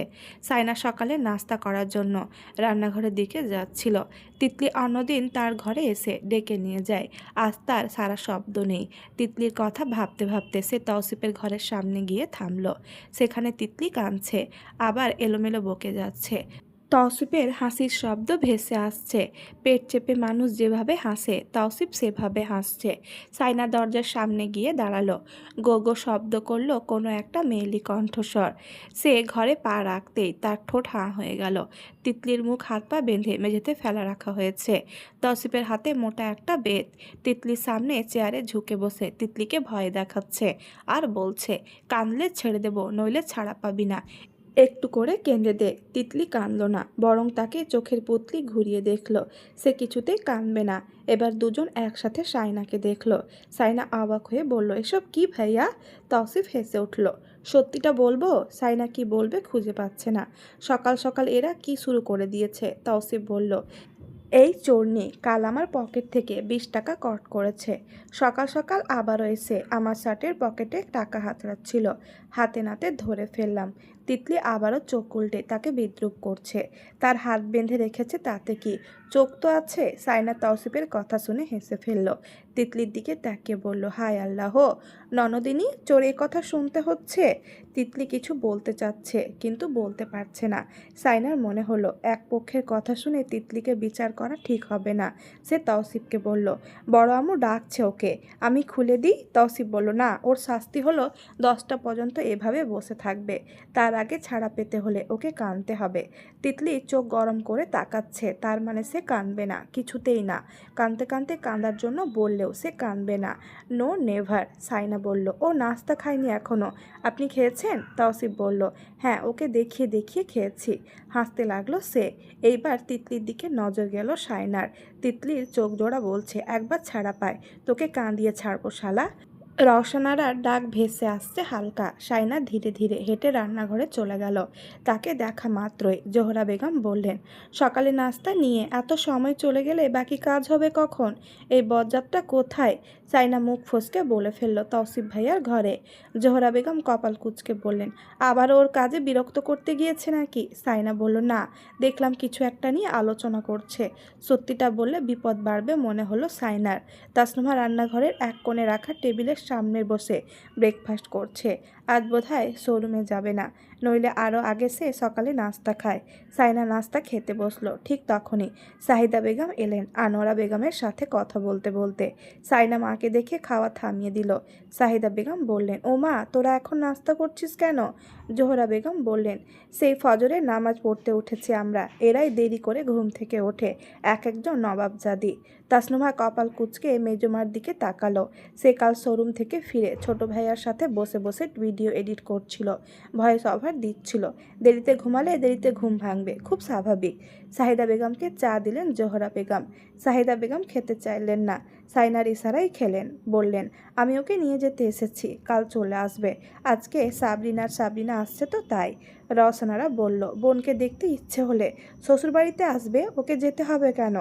সাইনা সকালে নাস্তা করার জন্য রান্নাঘরের দিকে যাচ্ছিল। তিতলি অন্যদিন তার ঘরে এসে ডেকে নিয়ে যায়। আজ তার সারা শব্দ নেই। তিতলির কথা ভাবতে ভাবতে সে তৌসিফের ঘরের সামনে গিয়ে থামল। সেখানে তিতলি কাঁদছে, আবার এলোমেলো বকে যাচ্ছে। তৌসিফের হাসির শব্দ ভেসে আসছে। পেট চেপে মানুষ যেভাবে হাসে তৌসিফ সেভাবে হাসছে। সাইনা দরজার সামনে গিয়ে দাঁড়ালো। গো গো শব্দ করলো কোনো একটা মেয়েলি কণ্ঠস্বর। সে ঘরে পা রাখতেই তার ঠোঁট হাঁ হয়ে গেল। তিতলির মুখ হাত পা বেঁধে মেঝেতে ফেলা রাখা হয়েছে। তৌসিফের হাতে মোটা একটা বেত। তিতলির সামনে চেয়ারে ঝুঁকে বসে তিতলিকে ভয় দেখাচ্ছে আর বলছে, কাঁদলে ছেড়ে দেবো, নইলে ছাড়া পাবি না। একটু করে কেঁদে দে। তিতলি কাঁদল না, বরং তাকে চোখের পুতলি ঘুরিয়ে দেখল। সে কিছুতেই কাঁদবে না। এবার দুজন একসাথে সাইনাকে দেখল। সাইনা অবাক হয়ে বলল, এসব কি ভাইয়া? তৌসিফ হেসে উঠল। সত্যিটা বলবো? সাইনা কি বলবে খুঁজে পাচ্ছে না। সকাল সকাল এরা কি শুরু করে দিয়েছে? তৌসিফ বলল, এই চোরনি কাল আমার পকেট থেকে 20 টাকা কট করেছে। সকাল সকাল আবারও এসে আমার শার্টের পকেটে টাকা হাতড়াচ্ছিল। হাতে নাতে ধরে ফেললাম। তিতলি আবারও চোখ উল্টে তাকে বিদ্রূপ করছে। তার হাত বেঁধে রেখেছে তাতে কি, চোখ তো আছে। সাইনা তৌসিফের কথা শুনে হেসে ফেলল। তিতলির দিকে তাকিয়ে বলল, হায় আল্লাহ, ননদিনী চোরে কথা শুনতে হচ্ছে। তিতলি কিছু বলতে চাচ্ছে কিন্তু বলতে পারছে না। সাইনার মনে হলো এক পক্ষের কথা শুনে তিতলিকে বিচার করা ঠিক হবে না। সে তৌসিফকে বলল, বড় আম্মু ডাকছে ওকে, আমি খুলে দিই। তৌসিফ বলল, না, ওর শাস্তি হলো 10টা পর্যন্ত এভাবে বসে থাকবে। তার আগে ছাড়া পেতে হলে ওকে কাঁদতে হবে। তিতলি চোখ গরম করে তাকাচ্ছে, তার মানে সে কাঁদবে না, কিছুতেই না। কাঁদতে কাঁদতে কাঁদার জন্য বললেও সে কাঁদবে না। No never. সাইনা বলল, ও নাস্তা খায়নি এখনো, আপনি খেয়েছেন? তৌসিফ বলল, হ্যাঁ, ওকে দেখিয়ে দেখিয়ে খেয়েছি। হাসতে লাগলো সে। এইবার তিতলির দিকে নজর গেল সাইনার। তিতলির চোখ জোড়া বলছে, একবার ছাড়া পায় তোকে কাঁদিয়ে ছাড়বো শালা। রওশনারার ডাক ভেসে আসছে হালকা। সাইনা ধীরে ধীরে হেঁটে রান্নাঘরে চলে গেল। তাকে দেখা মাত্রই জোহরা বেগম বললেন, সকালে নাস্তা নিয়ে এত সময় চলে গেলে বাকি কাজ হবে কখন? এই বজ্জাতটা কোথায়? সাইনা মুখ ফসকে বলে ফেলল, তৌসিফ ভাইয়ার ঘরে। জোহরা বেগম কপাল কুঁচকে বললেন, আবার ওর কাজে বিরক্ত করতে গিয়েছে নাকি? সাইনা বলল, না, দেখলাম কিছু একটা নিয়ে আলোচনা করছে। সত্যিটা বললে বিপদ বাড়বে মনে হলো সাইনার। তাসনুমা রান্নাঘরের এক কোণে রাখা টেবিলের সামনে বসে ব্রেকফাস্ট করছে। আজ বোধহয় শোরুমে যাবে না, নইলে আরও আগে সে সকালে নাস্তা খায়। সাইনা নাস্তা খেতে বসলো। ঠিক তখনই সাহিদা বেগম এলেন আনোয়ারা বেগমের সাথে কথা বলতে বলতে। সাইনা মাকে দেখে খাওয়া থামিয়ে দিল। সাহিদা বেগম বললেন, ও মা, তোরা এখন নাস্তা করছিস কেন? জোহরা বেগম বললেন, সেই ফজরের নামাজ পড়তে উঠেছি আমরা, এরাই দেরি করে ঘুম থেকে ওঠে, এক একজন নবাবজাদি। তাসনুমা কপাল কুঁচকে মেজমার দিকে তাকালো। সে কাল শোরুম থেকে ফিরে ছোট ভাইয়ার সাথে বসে বসে ভিডিও এডিট করছিল, ভয়েস ওভার দিচ্ছিল। দেরিতে ঘুমালে দেরিতে ঘুম ভাঙবে, খুব স্বাভাবিক। সাহিদা বেগমকে চা দিলেন জোহরা বেগম। সাহিদা বেগম খেতে চাইলেন না, সাইনার ইশারাই খেলেন। বললেন, আমি ওকে নিয়ে যেতে এসেছি, কাল চলে আসবে। আজকে সাবরিনা আসছে তো তাই। রওশনারা বলল, বোনকে দেখতে ইচ্ছে হলে শ্বশুরবাড়িতে আসবে, ওকে যেতে হবে কেন?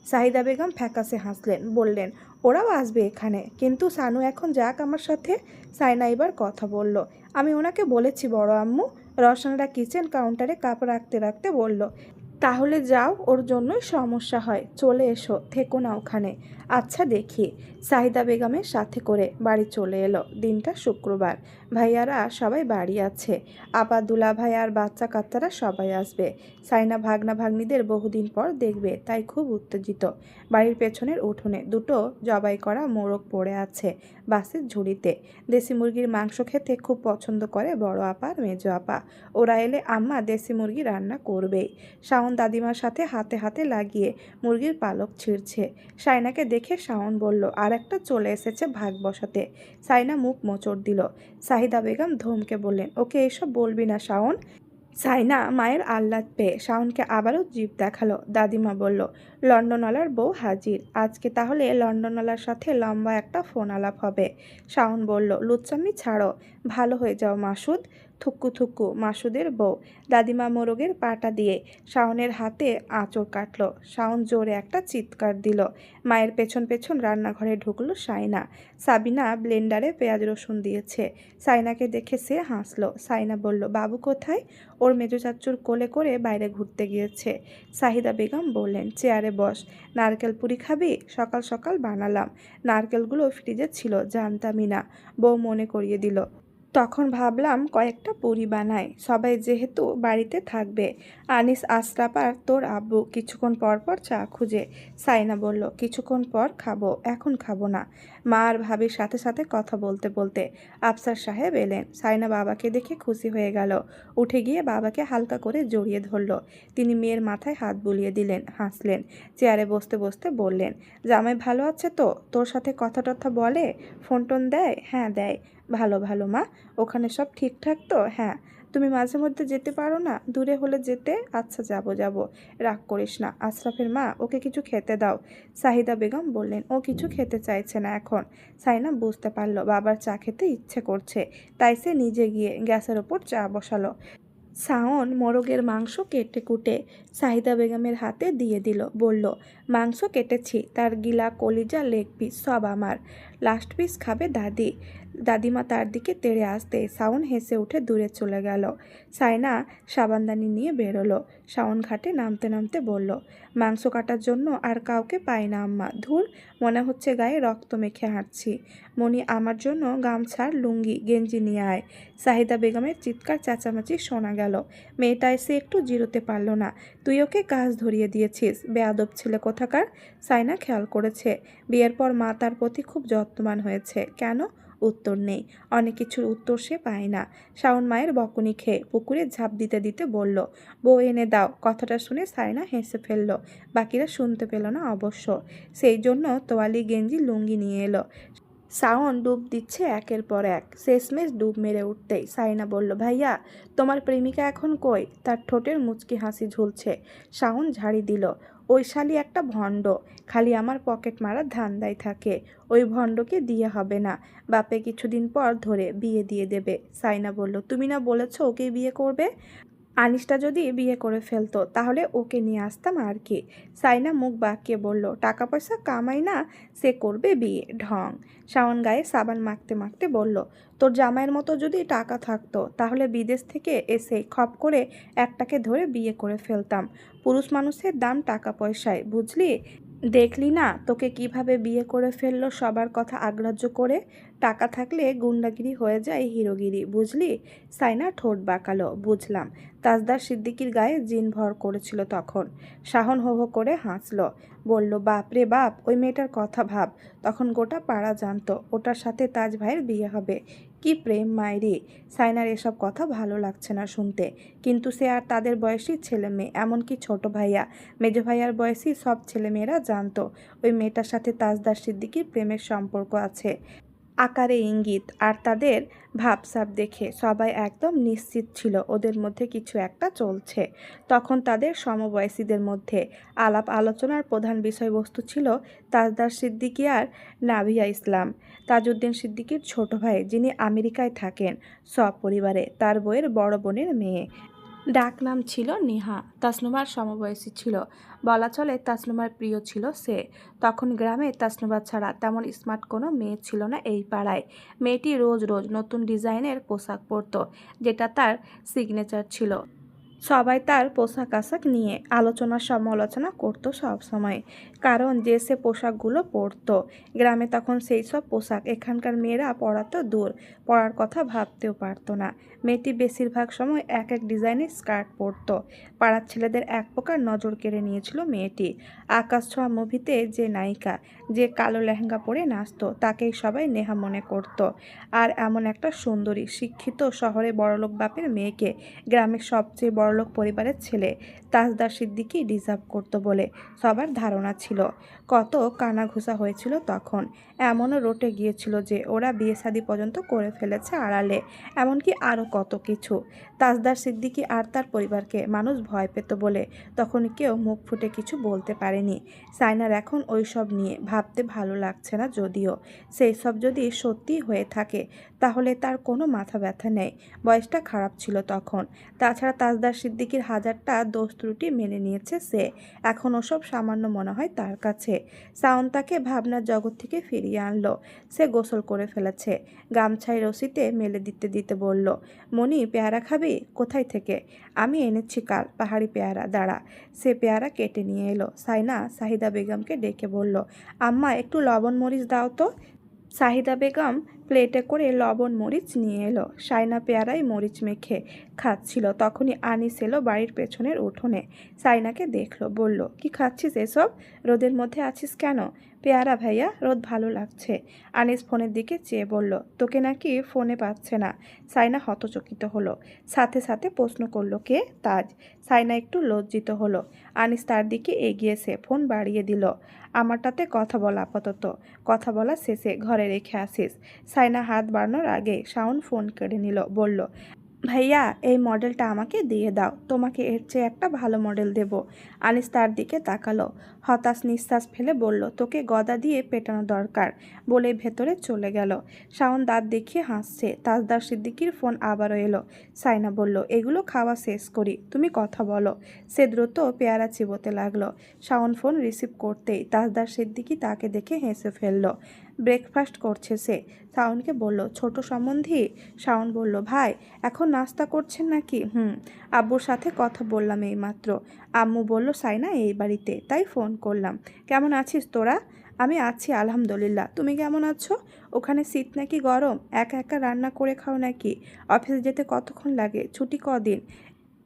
সাহিদা বেগম ফ্যাকাসে হাসলেন, বললেন, ওরাও আসবে এখানে, কিন্তু সানু এখন যাক আমার সাথে। সাইনা এবার কথা বলল, আমি ওনাকে বলেছি বড় আম্মু। রওশনারা কিচেন কাউন্টারে কাপ রাখতে রাখতে বলল, তাহলে যাও, ওর জন্যই সমস্যা হয়, চলে এসো, থেকো না ওখানে। আচ্ছা দেখি। সাহিদা বেগমের সাথে করে বাড়ি চলে এলো। দিনটা শুক্রবার, ভাইয়ারা সবাই বাড়ি আছে। আপা, দুলা ভাই আর বাচ্চা কাচ্চারা সবাই আসবে। সাইনা ভাগনা ভাগ্নিদের বহুদিন পর দেখবে, তাই খুব উত্তেজিত। বাড়ির পেছনের উঠোনে দুটো জবাই করা মোরগ পড়ে আছে বাসের ঝুড়িতে। দেশি মুরগির মাংস খেতে খুব পছন্দ করে বড় আপা আর মেজো আপা। ওরা এলে আম্মা দেশি মুরগি রান্না করবেই। শাওন দাদিমার সাথে হাতে হাতে লাগিয়ে মুরগির পালক ছিঁড়ছে। সাইনাকে দেখে শাওন বলল, আর একটা চলে এসেছে ভাগ বসাতে। সাইনা মুখ মোচড় দিল। সাহিদা বেগম ধমকে বললেন, ওকে এসব বলবি না শাওন। সাইনা মায়ের আহ্লাদ পেয়ে শাওনকে আবারও জিভ দেখালো। দাদিমা বলল, লন্ডনওয়ালার বউ হাজির, আজকে তাহলে লন্ডনওয়ালার সাথে লম্বা একটা ফোন আলাপ হবে। শাওন বলল, লুচ্চামি ছাড়ো, ভালো হয়ে যাও মাসুদ। থুক্কু থুক্কু মাসুদের বউ। দাদিমা মোরগের পাটা দিয়ে শাওনের হাতে আঁচড় কাটল। শাওন জোরে একটা চিৎকার দিল। মায়ের পেছন পেছন রান্নাঘরে ঢুকলো সাইনা। সাবিনা ব্লেন্ডারে পেঁয়াজ রসুন দিয়েছে। সাইনাকে দেখে সে হাসলো। সাইনা বলল, বাবু কোথায়? ওর মেজো চাচ্চুর কোলে করে বাইরে ঘুরতে গিয়েছে। সাহিদা বেগম বললেন, চেয়ারে বস, নারকেল পুরি খাবি? সকাল সকাল বানালাম। নারকেলগুলো ফ্রিজে ছিল, জানতামই না, বউ মনে করিয়ে দিল। তখন ভাবলাম কয়েকটা পুরি বানাই, সবাই যেহেতু বাড়িতে থাকবে। আনিস, আশরাফ আর তোর আব্বু কিছুক্ষণ পর পর চা খুঁজে। সাইনা বলল, কিছুক্ষণ পর খাবো, এখন খাবো না। মা আর ভাবির সাথে সাথে কথা বলতে বলতে আফসার সাহেব এলেন। সাইনা বাবাকে দেখে খুশি হয়ে গেল। উঠে গিয়ে বাবাকে হালকা করে জড়িয়ে ধরল। তিনি মেয়ের মাথায় হাত বুলিয়ে দিলেন, হাসলেন। চেয়ারে বসতে বসতে বললেন, জামাই ভালো আছে তো? তোর সাথে কথা টথা বলে? ফোন টোন দেয়? হ্যাঁ দেয়। ভালো ভালো মা, ওখানে সব ঠিকঠাক তো? হ্যাঁ। তুমি মাঝে মধ্যে যেতে পারো না? দূরে হলে যেতে। আচ্ছা যাবো যাবো, রাগ করিস না। আশরাফের মা, ওকে কিছু খেতে দাও। সাহিদা বেগম বললেন, ও কিছু খেতে চাইছে না এখন। সাইনা বুঝতে পারলো বাবার চা খেতে ইচ্ছে করছে, তাই সে নিজে গিয়ে গ্যাসের ওপর চা বসালো। শাওন মোরগের মাংস কেটে কুটে সাহিদা বেগমের হাতে দিয়ে দিল। বলল, মাংস কেটেছি, তার গিলা কলিজা লেগ পিস সব আমার। লাস্ট পিস খাবে দাদি। দাদিমা তার দিকে তেড়ে আসতেই শাওন হেসে উঠে দূরে চলে গেল। সাইনা সাবানদানি নিয়ে বেরোলো। শাওন ঘাটে নামতে নামতে বলল, মাংস কাটার জন্য আর কাউকে পাই না আম্মা। ধুর, মনে হচ্ছে গায়ে রক্ত মেখে হাঁটছি। মনি, আমার জন্য গামছার লুঙ্গি গেঞ্জি নিয়ে আয়। সাহিদা বেগমের চিৎকার চেঁচামেচি শোনা গেল। মেয়েটা এসে একটু জিরোতে পারল না। তুই ওকে কাজ ধরিয়ে দিয়েছিস, বেয়াদব ছেলে কোথাকার। সাইনা খেয়াল করেছে বিয়ের পর মা তার প্রতি খুব যত্নবান হয়েছে। কেন? উত্তর নেই। অনেক কিছুর উত্তর সে পায় না। শাওন মায়ের বকুনি খেয়ে পুকুরে ঝাঁপ দিতে দিতে বলল, বউ এনে দাও। কথাটা শুনে সাইনা হেসে ফেলল। বাকিরা শুনতে পেল না অবশ্য। সেই জন্য তোয়ালি গেঞ্জি লুঙ্গি নিয়ে এলো। শাওন ডুব দিচ্ছে একের পর এক। শেষমেশ ডুব মেরে উঠতেই সাইনা বলল, ভাইয়া, তোমার প্রেমিকা এখন কই? তার ঠোঁটের মুচকি হাসি ঝুলছে। শাওন ঝাড়ি দিল, ওই শালি একটা ভণ্ড, খালি আমার পকেট মারা ধান্দায় থাকে। ওই ভণ্ডকে দিয়ে হবে না, বাপে কিছুদিন পর ধরে বিয়ে দিয়ে দেবে। সাইনা বলল, তুমি না বলেছ ওকে বিয়ে করবে? আনিসটা যদি বিয়ে করে ফেলতো তাহলে ওকে নিয়ে আসতাম আর কি। সাইনা মুখ বাঁকিয়ে বলল, টাকা পয়সা কামাই না, সে করবে বিয়ে, ঢং। শাওন গায়ে সাবান মাখতে মাখতে বলল, তোর জামাইয়ের মতো যদি টাকা থাকতো তাহলে বিদেশ থেকে এসে খপ করে একটাকে ধরে বিয়ে করে ফেলতাম। পুরুষ মানুষের দাম টাকা পয়সায়, বুঝলি? দেখলি না তোকে কিভাবে বিয়ে করে ফেললো সবার কথা আগ্রাহ্য করে। টাকা থাকলে গুন্ডাগিরি হয়ে যায় হিরোগিরি, বুঝলি? সাইনা ঠোঁট বাঁকালো, বুঝলাম। তাজদার সিদ্দিকীর গায়ে জিন ভর করেছিল তখন। শাহন হো হো করে হাসল, বলল, বাপ রে বাপ, ওই মেয়েটার কথা ভাব। তখন গোটা পাড়া জানতো ওটার সাথে তাজ ভাইয়ের বিয়ে হবে। কি প্রেম মায়েরি। সাইনার এসব কথা ভালো লাগছে না শুনতে, কিন্তু সে আর তাদের বয়সী ছেলে মেয়ে, এমনকি ছোট ভাইয়া মেজো ভাইয়ার বয়সী সব ছেলেমেয়েরা জানতো ওই মেয়েটার সাথে তাজদার সিদ্দিকীর প্রেমের সম্পর্ক আছে। আকারে ইঙ্গিত আর তাদের ভাবসাব দেখে সবাই একদম নিশ্চিত ছিল ওদের মধ্যে কিছু একটা চলছে। তখন তাদের সমবয়সীদের মধ্যে আলাপ আলোচনার প্রধান বিষয়বস্তু ছিল তাজদার সিদ্দিকী আর নাভিয়া ইসলাম, তাজউদ্দিন সিদ্দিকীর ছোট ভাই, যিনি আমেরিকায় থাকেন সপরিবারে, তার বইয়ের বড় বোনের মেয়ে। ডাকনাম ছিল নেহা, তাসনুমার সমবয়সী ছিল। বলা চলে তাসনুমার প্রিয় ছিল সে। তখন গ্রামে তাসনুমা ছাড়া তেমন স্মার্ট কোনো মেয়ে ছিল না এই পাড়ায়। মেয়েটি রোজ রোজ নতুন ডিজাইনের পোশাক পরতো, যেটা তার সিগনেচার ছিল। সবাই তার পোশাক আশাক নিয়ে আলোচনা সমালোচনা করতো সব সময়, কারণ যে সে পোশাকগুলো পরতো। গ্রামে তখন সেই সব পোশাক এখানকার মেয়েরা পরাতো দূর, পরার কথা ভাবতেও পারতো না। মেয়েটি বেশিরভাগ সময় এক এক ডিজাইনের স্কার্ট পরতো। পাড়ার ছেলেদের এক প্রকার নজর কেড়ে নিয়েছিল মেয়েটি। আকাশ ছোঁয়া মুভিতে যে নায়িকা, যে কালো লেহেঙ্গা পরে নাচতো, তাকেই সবাই নেহা মনে করতো। আর এমন একটা সুন্দরী শিক্ষিত শহরে বড়লোক বাপের মেয়েকে গ্রামের সবচেয়ে বড়লোক পরিবারের ছেলে তাজদার সিদ্দিকী ডিজার্ভ করতো বলে সবার ধারণা ছিল। কত কানাঘুষা হয়েছিল তখন। এমনও রটে গিয়েছিল যে ওরা বিয়ে শাদী পর্যন্ত করে ফেলেছে আড়ালে, এমনকি আরও কত কিছু। তাজদার সিদ্দিকী আর তার পরিবারকে মানুষ ভয় পেত বলে তখন কেউ মুখ ফুটে কিছু বলতে পারেনি। সাইনার এখন ওইসব নিয়ে ভাবতে ভালো লাগছে না, যদিও সেই সব যদি সত্যি হয়ে থাকে তাহলে তার কোনো মাথা ব্যথা নেই। বয়সটা খারাপ ছিল তখন। তাছাড়া তাজদার সিদ্দিকীর হাজারটা দোষ ত্রুটি মেনে নিয়েছে সে, এখন ওসব সামান্য মনে হয় তার কাছে। শাওন তাকে ভাবনার জগৎ থেকে ফিরিয়ে আনলো। সে গোসল করে ফেলেছে। গামছায় রশিতে মেলে দিতে দিতে বলল, মনি, পেয়ারা খাবি? কোথায় থেকে? আমি এনেছি কাল পাহাড়ি পেয়ারা, দাঁড়া। সে পেয়ারা কেটে নিয়ে এলো। সাইনা সাহিদা বেগমকে ডেকে বলল, আম্মা, একটু লবণ মরিচ দাও তো। সাহিদা বেগম প্লেটে করে লবণ মরিচ নিয়ে এলো। সাইনা পেয়ারায় মরিচ মেখে খাচ্ছিল। তখনই আনিস এলো বাড়ির পেছনের উঠোনে। সাইনাকে দেখলো, বলল, কি খাচ্ছিস এসব? রোদের মধ্যে আছিস কেন? পেয়ারা ভাইয়া, রোদ ভালো লাগছে। আনিস ফোনের দিকে চেয়ে বলল, তোকে নাকি ফোনে পাচ্ছে না। সাইনা হতচকিত হলো, সাথে সাথে প্রশ্ন করলো, কে? তাজ। সাইনা একটু লজ্জিত হলো। আনিস তার দিকে এগিয়েছে ফোন বাড়িয়ে দিল, আমারটাতে কথা বল আপাতত, কথা বলা শেষে ঘরে রেখে আসিস। সাইনা হাত বাড়ানোর আগে শাওন ফোন কেড়ে নিল, বলল, ভাইয়া, এই মডেলটা আমাকে দিয়ে দাও, তোমাকে এর চেয়ে একটা ভালো মডেল দেব। আনিস তার দিকে তাকালো, হতাশ নিঃশ্বাস ফেলে বলল, তোকে গদা দিয়ে পেটানো দরকার, বলে ভেতরে চলে গেল। শাওন দাঁত দেখিয়ে হাসছে। তাজদার সিদ্দিকীর ফোন আবারও এলো। সাইনা বলল, এগুলো খাওয়া শেষ করি, তুমি কথা বলো। সে দ্রুত পেয়ারা চিবোতে লাগলো। শাওন ফোন রিসিভ করতেই তাজদার সিদ্দিকী তাকে দেখে হেসে ফেলল। ব্রেকফাস্ট করছে সে। শাওনকে বলল, ছোট সম্বন্ধী। শাওন বলল, ভাই এখন নাস্তা করছেন নাকি? আব্বুর সাথে কথা বললাম এইমাত্র। আম্মু বলল সাইনা এই বাড়িতে, তাই ফোন করলাম। কেমন আছিস তোরা? আমি আছি আলহামদুলিল্লাহ। তুমি কেমন আছো? ওখানে শীত নাকি গরম? একা একা রান্না করে খাও নাকি? অফিসে যেতে কতক্ষণ লাগে? ছুটি কদিন?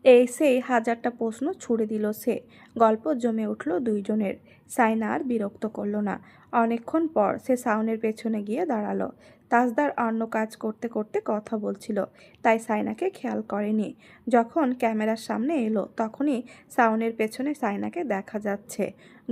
এই সেই হাজারটা প্রশ্ন ছুড়ে দিল সে। গল্প জমে উঠল দুইজনের। সাইনা আর বিরক্ত করল না। অনেকক্ষণ পর সে শাওনের পেছনে গিয়ে দাঁড়ালো। তাজদার অন্য কাজ করতে করতে কথা বলছিল, তাই সাইনাকে খেয়াল করেনি। যখন ক্যামেরার সামনে এলো তখনই শাওনের পেছনে সাইনাকে দেখা যাচ্ছে।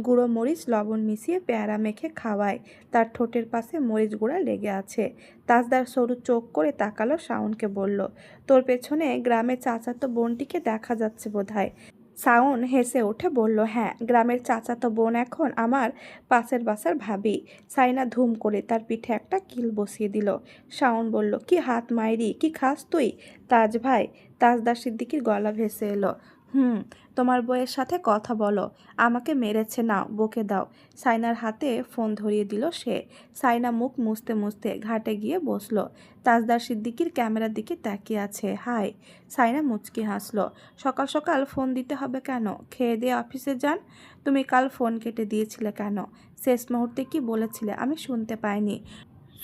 গুঁড়ো মরিচ লবণ মিশিয়ে পেয়ারা মেখে খাওয়ায়, তার ঠোঁটের পাশে মরিচ গুঁড়া লেগে আছে। তাজদার সরু চোখ করে তাকালো শাওনকে, বলল, তোর পেছনে গ্রামের চাচাতো বোনটিকে দেখা যাচ্ছে বোধহয়। শাওন হেসে উঠে বলল, হ্যাঁ, গ্রামের চাচাতো বোন এখন আমার পাশের বাসার ভাবি। সাইনা ধুম করে তার পিঠে একটা কিল বসিয়ে দিল। শাওন বলল, কি হাত মাইরি, কি খাস তুই? তাজ ভাই। তাজদার সিদ্দিকির গলা ভেসে এলো। তোমার বউয়ের সাথে কথা বলো। আমাকে মেরেছে, নাও বকে দাও। সাইনার হাতে ফোন ধরিয়ে দিল সে। সাইনা মুখ মুছতে মুছতে ঘাটে গিয়ে বসলো। তাজদার সিদ্দিকির ক্যামেরার দিকে তাকিয়ে আছে। হাই। সাইনা মুচকি হাসলো। সকাল সকাল ফোন দিতে হবে কেন? খেয়ে দিয়ে অফিসে যান। তুমি কাল ফোন কেটে দিয়েছিলে কেন? শেষ মুহূর্তে কি বলেছিলে আমি শুনতে পাইনি।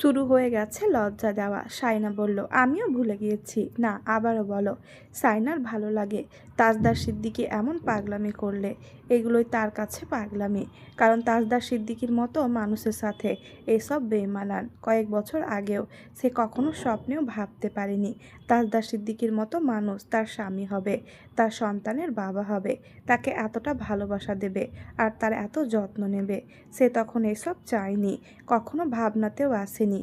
শুরু হয়ে গেছে লজ্জা দেওয়া। সাইনা বলল, আমিও ভুলে গিয়েছি। না, আবারও বলো। সাইনার ভালো লাগে তাজদার সিদ্দিকী এমন পাগলামি করলে। এগুলোই তার কাছে পাগলামি, কারণ তাজদার সিদ্দিকীর মতো মানুষের সাথে এসব বেমানান। কয়েক বছর আগেও সে কখনো স্বপ্নেও ভাবতে পারেনি তাজদার সিদ্দিকীর মতো মানুষ তার স্বামী হবে, তার সন্তানের বাবা হবে, তাকে এতটা ভালোবাসা দেবে আর তার এত যত্ন নেবে। সে তখন এসব চায়নি, কখনো ভাবনাতেও আসেনি।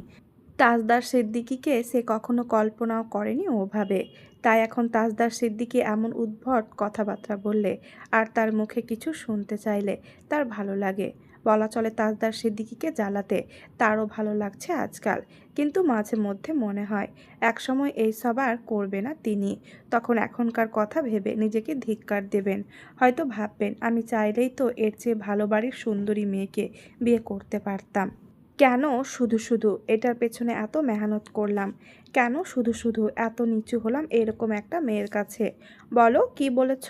তাজদার সিদ্দিকীকে সে কখনো কল্পনাও করেনি ওভাবে। তাই এখন তাজদার সিদ্দিকী এমন উদ্ভট কথাবার্তা বললে আর তার মুখে কিছু শুনতে চাইলে তার ভালো লাগে। বলা চলে তাজদার সিদ্দিকীকে জ্বালাতে তারও ভালো লাগছে আজকাল। কিন্তু মাঝে মধ্যে মনে হয় একসময় এইসব আর করবে না তিনি। তখন এখনকার কথা ভেবে নিজেকে ধিক্কার দেবেন। হয়তো ভাববেন, আমি চাইলেই তো এর চেয়ে ভালো বাড়ির সুন্দরী মেয়েকে বিয়ে করতে পারতাম। কেন শুধু শুধু এটার পেছনে এত মেহনত করলাম? কেন শুধু শুধু এত নিচু হলাম এরকম একটা মেয়ের কাছে? বলো, কি বলেছ?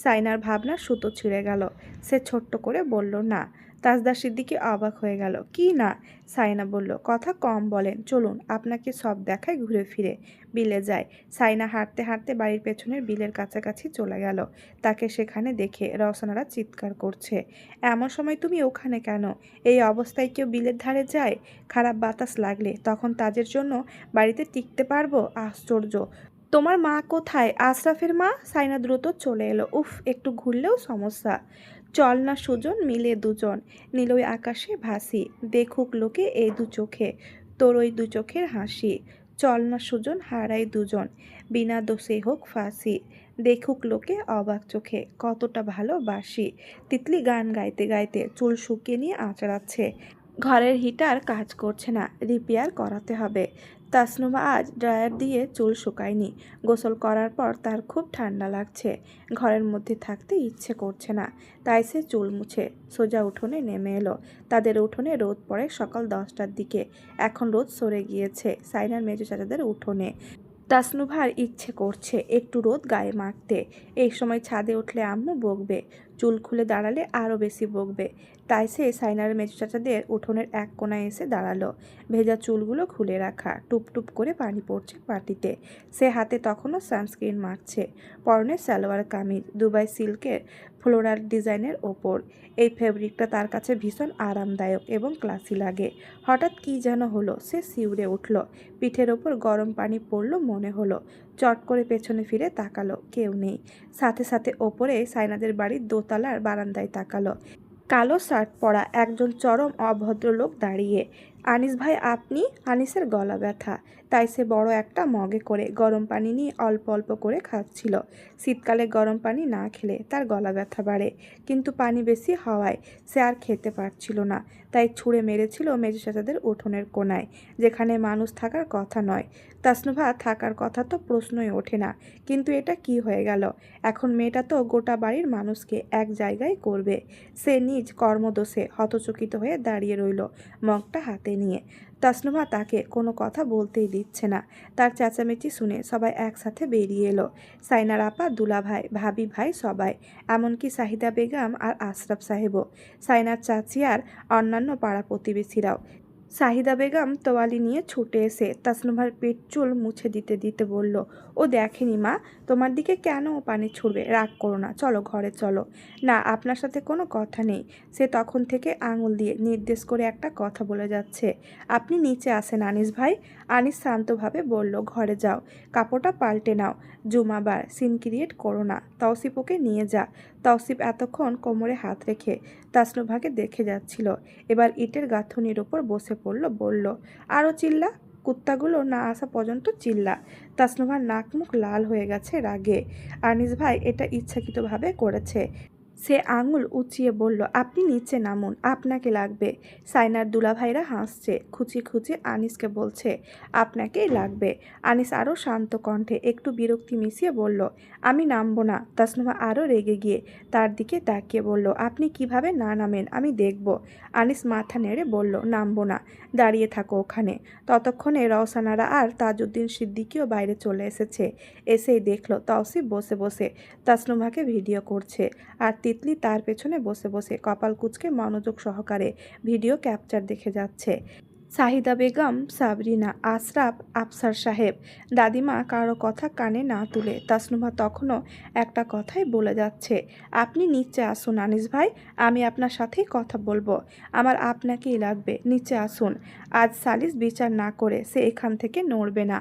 সাইনার ভাবনার সুতো ছিঁড়ে গেল। সে ছোট্ট করে বলল, না। তাজদার সিদ্দিকী অবাক হয়ে গেল। কি না? সাইনা বলল, কথা কম বলেন, চলুন আপনাকে সব দেখায় ঘুরে ফিরে। বিলে যায়। সাইনা হাঁটতে হাঁটতে বাড়ির পেছনের বিলের কাছাকাছি চলে গেল। তাকে সেখানে দেখে রওশনারা চিৎকার করছে, এমন সময় তুমি ওখানে কেন? এই অবস্থায় কেউ বিলের ধারে যায়? খারাপ বাতাস লাগলে তখন তাজের জন্য বাড়িতে টিকতে পারবো? আশ্চর্য। তোমার মা কোথায়? আশরাফের মা? সাইনা দ্রুত চলে এলো। উফ, একটু ঘুরলেও সমস্যা। চল না সুজন, মিলে দুজন নীলই আকাশে ভাসি, দেখুক লোকে এই দু চোখে তোর ওই দু চোখের হাসি। চল না সুজন, হারাই দুজন, বিনা দোষে হোক ফাঁসি, দেখুক লোকে অবাক চোখে কতটা ভালোবাসি। তিতলি গান গাইতে গাইতে চুল শুকিয়ে নিয়ে আঁচড়াচ্ছে। ঘরের হিটার কাজ করছে না, রিপেয়ার করাতে হবে। তাসনুমা আজ ড্রায়ার দিয়ে চুল শুকায়নি। গোসল করার পর তার খুব ঠান্ডা লাগছে, ঘরের মধ্যে থাকতে ইচ্ছে করছে না। তাই সে চুল মুছে সোজা উঠোনে নেমে এলো। তাদের উঠোনে রোদ পড়ে সকাল 10টার দিকে। এখন রোদ সরে গিয়েছে সাইনার মেজো চাচাদের উঠোনে। তাসনুভার ইচ্ছে করছে একটু রোদ গায়ে মাখতে। এই সময় ছাদে উঠলে আম্মু বকবে, চুল খুলে দাঁড়ালে আরও বেশি বকবে। তাই সে সাইনার মেজো চাচাদের উঠোনের এক কোণায় এসে দাঁড়ালো। ভেজা চুলগুলো খুলে রাখা, টুপ টুপ করে পানি পড়ছে পাটিতে। সে হাতে তখনও সানস্ক্রিন মাখছে। পরনে সালোয়ার কামিজ, দুবাই সিল্কের ফ্লোরাল ডিজাইনের ওপর। এই ফেব্রিকটা তার কাছে ভীষণ আরামদায়ক এবং ক্লাসি লাগে। হঠাৎ কী যেন হলো, সে শিউরে উঠল। পিঠের ওপর গরম পানি পড়ল মনে হলো। চট করে পেছনে ফিরে তাকালো, কেউ নেই। সাথে সাথে ওপরে সাইনাদের বাড়ির দোতলার বারান্দায় তাকালো। কালো শার্ট পরা একজন চরম অভদ্রলোক দাঁড়িয়ে। আনিস ভাই আপনি? আনিসের গলা ব্যথা, তাই সে বড় একটা মগে করে গরম পানি নিয়ে অল্প অল্প করে খাচ্ছিল। শীতকালে গরম পানি না খেলে তার গলা ব্যথা বাড়ে, কিন্তু পানি বেশি হওয়ায় সে আর খেতে পারছিল না। তাই ছুঁড়ে মেরেছিল মেজো চাচাদের উঠোনের কোণায়, যেখানে মানুষ থাকার কথা নয়। তাসনুভা থাকার কথা তো প্রশ্নই ওঠে না, কিন্তু এটা কি হয়ে গেল? এখন মেয়েটা তো গোটা বাড়ির মানুষকে এক জায়গায় করবে। সে নিজ কর্মদোষে হতচকিত হয়ে দাঁড়িয়ে রইল, মগটা হাতে কোলে নিয়ে। তাসনুভা তাকে কোনো কথা বলতেই দিচ্ছে না। তার চেঁচামেচি শুনে সবাই একসাথে বেরিয়ে এলো। সাইনার আপা, দুলাভাই, ভাবি ভাই সবাই, এমনকি সাহিদা বেগম আর আশরাফ সাহেবও, সাইনার চাচি আর অন্যান্য পাড়া প্রতিবেশীরাও। সাহিদা বেগম তোয়ালি নিয়ে ছুটে এসে তাসনুভার পেট চুল মুছে দিতে দিতে বলল, ও দেখেনি মা, তোমার দিকে কেন ও পানি ছুড়বে? রাগ করো না, চলো ঘরে চলো। না, আপনার সাথে কোনো কথা নেই। সে তখন থেকে আঙুল দিয়ে নির্দেশ করে একটা কথা বলে যাচ্ছে। আপনি নিচে আসেন আনিস ভাই। আনিস শান্তভাবে বলল, ঘরে যাও, কাপড়টা পাল্টে নাও, জুমাবার, সিন ক্রিয়েট করো না। তৌসিফ ওকে নিয়ে যা। তৌসিফ এতক্ষণ কোমরে হাত রেখে তাসনুভাকে দেখে যাচ্ছিল। এবার ইটের গাঁথনির ওপর বসে পড়ল, বলল, আরও চিল্লা, কুত্তাগুলো না আসা পর্যন্ত চিল্লা। তাসনুভার নাক মুখ লাল হয়ে গেছে রাগে। আনিস ভাই এটা ইচ্ছাকৃতভাবে করেছে। সে আঙুল উঁচিয়ে বলল, আপনি নিচে নামুন, আপনাকে লাগবে। সাইনার দুলাভাইরা হাসছে, খুঁচিয়ে খুঁচিয়ে আনিসকে বলছে, আপনাকেই লাগবে। আনিস আরও শান্ত কণ্ঠে একটু বিরক্তি মিশিয়ে বলল, আমি নামবো না। তাসনুভা আরও রেগে গিয়ে তার দিকে তাকিয়ে বলল, আপনি কিভাবে না নামেন আমি দেখব। আনিস মাথা নেড়ে বলল, নামবো না, দাঁড়িয়ে থাকো ওখানে। ততক্ষণে রওশনারা আর তাজউদ্দিন সিদ্দিকীও বাইরে চলে এসেছে। এসেই দেখলো তৌসিফ বসে বসে তাসনুভাকে ভিডিও করছে, আর তিতলি তার পেছনে বসে বসে কপাল কুঁচকে মনোযোগ সহকারে ভিডিও ক্যাপচার দেখে যাচ্ছে। সাহিদা বেগম, সাবরিনা, আশরাফ, আফসার সাহেব, দাদিমা কারো কথা কানে না তুলে তাসনুভা তখনও একটা কথাই বলে যাচ্ছে, আপনি নিচে আসুন আনিস ভাই, আমি আপনার সাথেই কথা বলবো। আমার আপনাকেই লাগবে, নিচে আসুন। আজ সালিস বিচার না করে সে এখান থেকে নড়বে না।